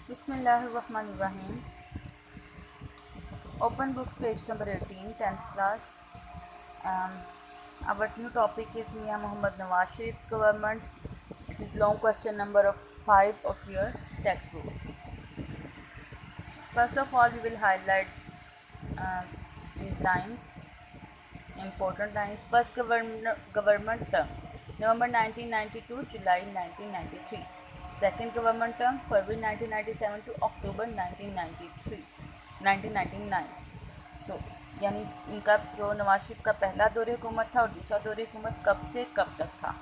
Bismillahirrahmanirrahim. Open book page number 18, 10th class. Um, our new topic is Mia Muhammad Nawaz Sharif's government. It is long question number of 5 of your textbook. First of all, we will highlight uh, these lines, important lines. First government term, November 1992, July 1993. Second government term, February 1997 to October 1993, 1999. सो यानी इनका जो नवाज शरीफ का पहला दौरे हुकूमत था और दूसरा दौरे हुकूमत कब से कब तक था।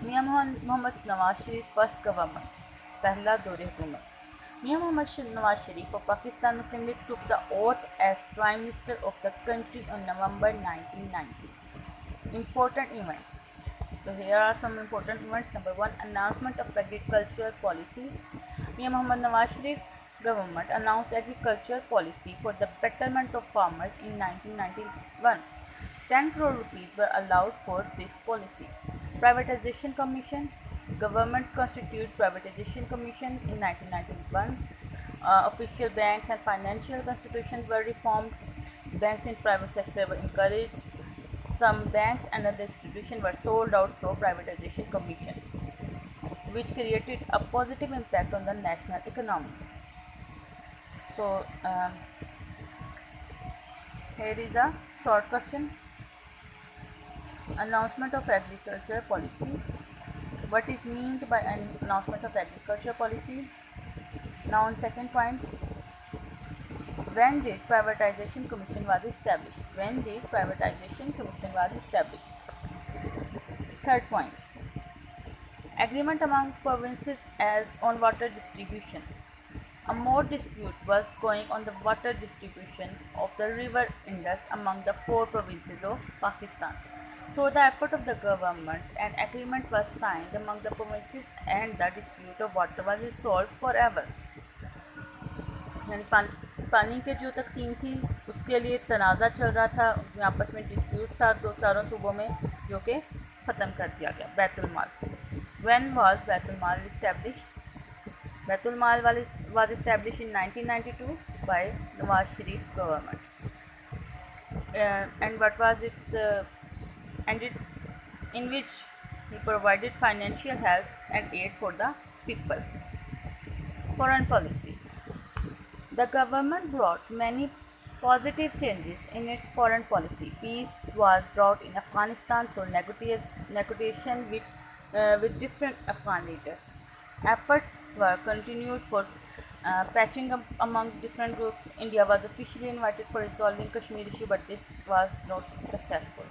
मियां मोहम्मद नवाज शरीफ फर्स्ट गवर्नमेंट, पहला दौरे हुकूमत। मियां Mohammad Nawaz Sharif of Pakistan Muslim League took the oath as Prime Minister of the country on November 1990. Important events. So here are some important events. Number 1, announcement of agricultural policy. Mian Muhammad Nawaz Sharif's government announced agricultural policy for the betterment of farmers in 1991. 10 crore rupees were allowed for this policy. Privatization Commission. Government constituted Privatization Commission in 1991. Official banks and financial institutions were reformed. Banks in private sector were encouraged. Some banks and other institutions were sold out through Privatization Commission, which created a positive impact on the national economy. So, here is a short question. Announcement of agriculture policy. What is meant by an announcement of agriculture policy? Now, on second point, when did Privatization Commission was established? When did Privatization Commission was established? Third point, agreement among provinces as on water distribution. A more dispute was going on the water distribution of the river Indus among the 4 provinces of Pakistan. Through the effort of the government, an agreement was signed among the provinces and the dispute of water was resolved forever. यानी पानी के जो तकसीम थी उसके लिए तनाज़ा चल रहा था, उनमें आपस में डिस्प्यूट था दो चारों सूबों में, जो कि ख़त्म कर दिया गया। बैतुल माल, व्हेन वाज बैतुल माल established? बैतुल माल was established in 1992 by Nawaz Sharif government. And what was its and it in which he provided financial help and aid for the people. Foreign policy. The government brought many positive changes in its foreign policy. Peace was brought in Afghanistan through negotiation with different Afghan leaders. Efforts were continued for patching up among different groups. India was officially invited for resolving Kashmir issue, but this was not successful.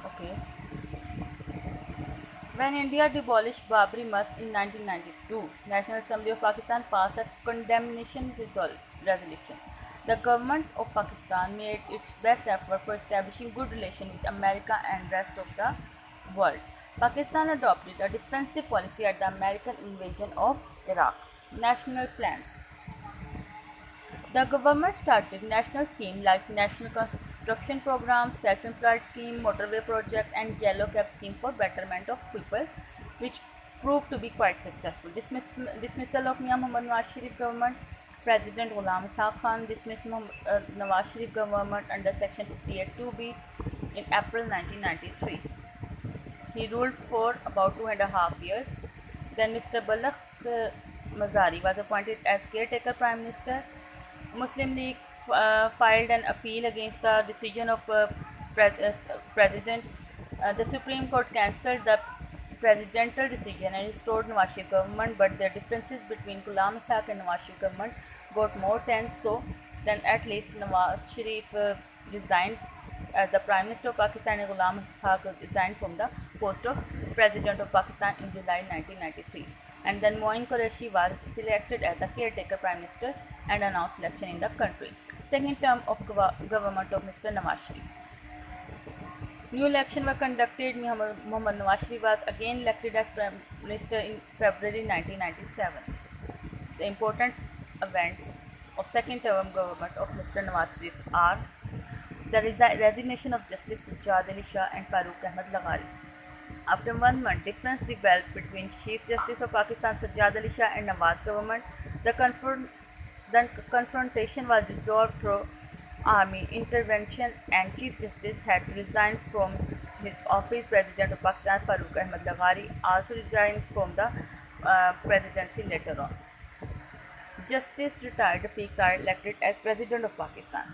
Okay. When India demolished Babri Masjid in 1992, National Assembly of Pakistan passed a condemnation resolution. The government of Pakistan made its best effort for establishing good relations with America and rest of the world. Pakistan adopted a defensive policy at the American invasion of Iraq. National plans. The government started national schemes like National Construction Program, Self-Employed Scheme, Motorway Project and Yellow Cab Scheme for betterment of people, which proved to be quite successful. Dismissal of Mian Muhammad Nawaz Sharif government. President Ghulam Ishaq Khan dismissed Nawaz Sharif government under Section 58(2)(b) in April 1993. He ruled for about 2.5 years. Then Mr. Balagh Mazari was appointed as caretaker Prime Minister. Muslim League filed an appeal against the decision of President. The Supreme Court cancelled the presidential decision and restored Nawaz Sharif government, but the differences between Ghulam Ishaq and Nawaz Sharif government got more tense. So then at least Nawaz Sharif resigned as the Prime Minister of Pakistan and Ghulam Ishaq resigned from the post of President of Pakistan in July 1993. And then Moin Qureshi was selected as the caretaker Prime Minister and announced election in the country. Second term of government of Mr. Nawaz Sharif. New elections were conducted. Muhammad Nawaz Sharif was again elected as Prime Minister in February 1997. The important events of second term government of Mr. Nawaz Sharif are the resignation of Justice Sajjad Ali Shah and Farooq Ahmed Laghari. After 1 month, difference developed between Chief Justice of Pakistan Sajjad Ali Shah and Nawaz government. The confrontation was resolved through army intervention, and Chief Justice had to resign from his office. President of Pakistan Farooq Ahmad Laghari also resigned from the presidency later on. Justice retired Rafiq Tahir elected as President of Pakistan.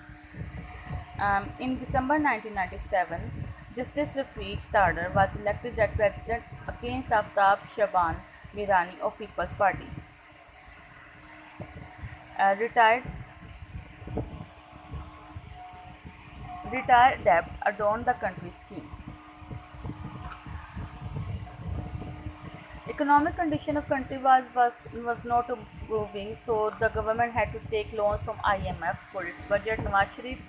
In December 1997, Justice Rafiq Tahir was elected as President against Aftab Shaban Mirani of People's Party. Retired debt adorned the country's scheme. Economic condition of country was not improving, so the government had to take loans from IMF for its budget. Nawaz Sharif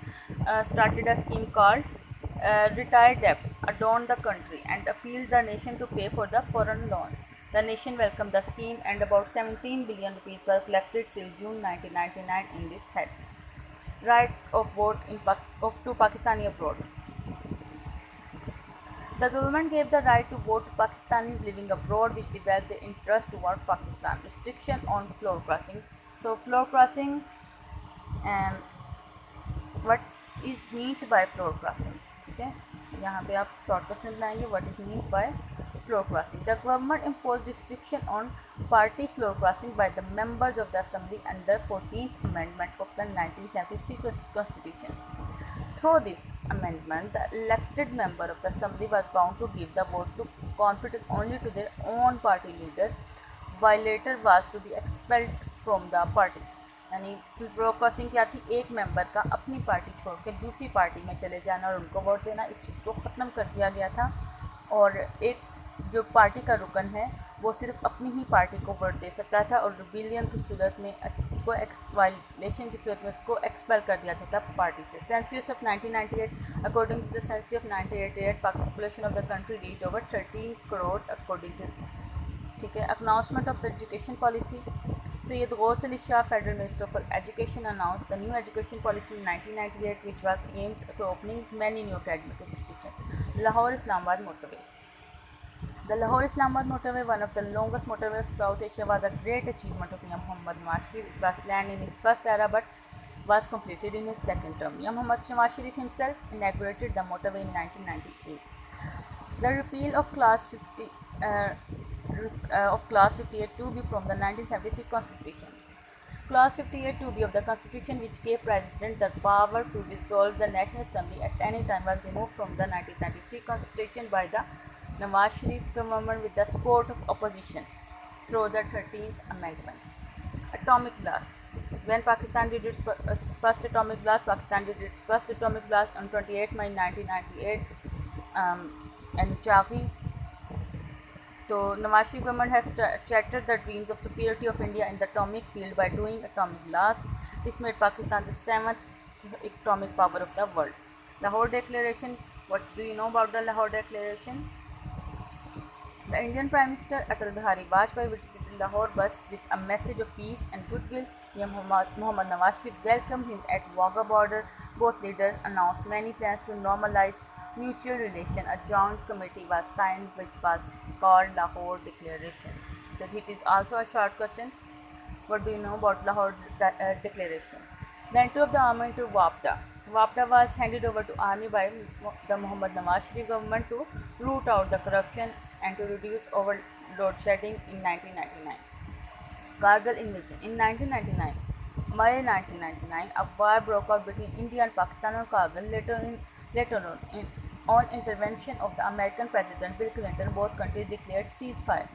started a scheme called Retired Debt, adorned the country, and appealed the nation to pay for the foreign loans. The nation welcomed the scheme, and about 17 billion rupees were collected till June 1999 in this head. Right of vote to Pakistani abroad. The government gave the right to vote to Pakistanis living abroad, which developed their interest toward Pakistan. Restriction on floor crossing. So floor crossing, and what is meant by floor crossing? ठीक है, यहाँ पे आप shortcut में बनाएंगे what is meant by floor crossing. The government imposed restriction on party floor crossing by the members of the assembly under 14th amendment of the 1973 constitution. Through this amendment, the elected member of the assembly was bound to give the vote to confidence only to their own party leader. Violator was to be expelled from the party. यानी floor crossing क्या थी? एक member का अपनी party छोड़ के दूसरी party में चले जाना और उनको वोट देना, इस चीज़ को ख़त्म कर दिया गया था। और एक जो पार्टी का रुकन है वो सिर्फ अपनी ही पार्टी को वोट दे सकता था, और रिबिलियन की सूरत में उसको वायलेशन की सूरत में उसको एक्सपेल कर दिया जाता पार्टी से। Census of 1998, according to the census of 1988, population of the country reach over 13 crore according to, ठीक है। Announcement of education policy. Syed Ghaus Ali Shah, Federal Minister for Education, announced the new education policy in 1998, which was aimed at opening many new academic institutions. Lahore-Islamabad motorway. The Lahore-Islamabad motorway, one of the longest motorways of South Asia, was a great achievement of Muhammad Nawaz Sharif. It was planned in his first era but was completed in his second term. Muhammad Nawaz Sharif himself inaugurated the motorway in 1998. The repeal of Class 58 2B from the 1973 Constitution. Clause 58 2B of the Constitution, which gave President the power to dissolve the National Assembly at any time, was removed from the 1993 Constitution by the Nawaz Sharif government with the support of opposition through the 13th Amendment. Atomic blast. When Pakistan did its first atomic blast, Pakistan did its first atomic blast on 28 May 1998 in Chaghi. So, Nawaz Sharif government has shattered the dreams of superiority of India in the atomic field by doing atomic blast. This made Pakistan the 7th atomic power of the world. Lahore Declaration. What do you know about the Lahore Declaration? The Indian Prime Minister Atal Bihari Vajpayee visited Lahore bus with a message of peace and goodwill. Muhammad Nawaz Sharif welcomed him at Wagah border. Both leaders announced many plans to normalize mutual relation. A joint committee was signed, which was called Lahore Declaration. So it is also a short question. What do you know about Lahore Declaration? The entry of the army into Wapda. Wapda was handed over to army by the Muhammad Nawaz Sharif government to root out the corruption and to reduce overload shedding in 1999. Kargil invasion. In 1999, May 1999, a war broke out between India and Pakistan on Kargil. Later on intervention of the American President Bill Clinton, both countries declared ceasefire.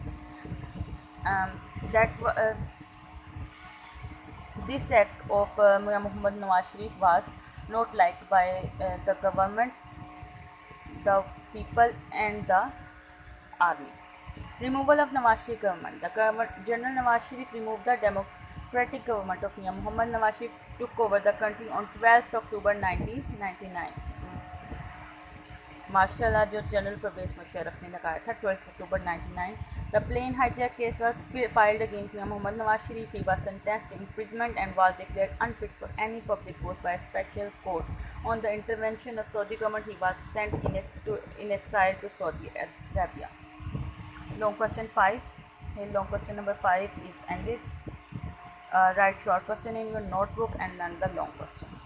This act of Muhammad Nawaz Sharif was not liked by the government, the people, and the army. Removal of Nawaz Sharif government. General Nawaz Sharif removed the democratic government of Muhammad Nawaz Sharif, took over the country on 12th October 1999. Martial law जो general Pervez Musharraf ने लगाया था 12 October 99। The plane hijack case was filed against Mohammad Nawaz Sharif. He was sentenced to imprisonment and was declared unfit for any public post by a special court. On the intervention of Saudi government, he was sent in exile to Saudi Arabia. Long question 5. Here long question number 5 is ended. Write short question in your notebook and learn the long question.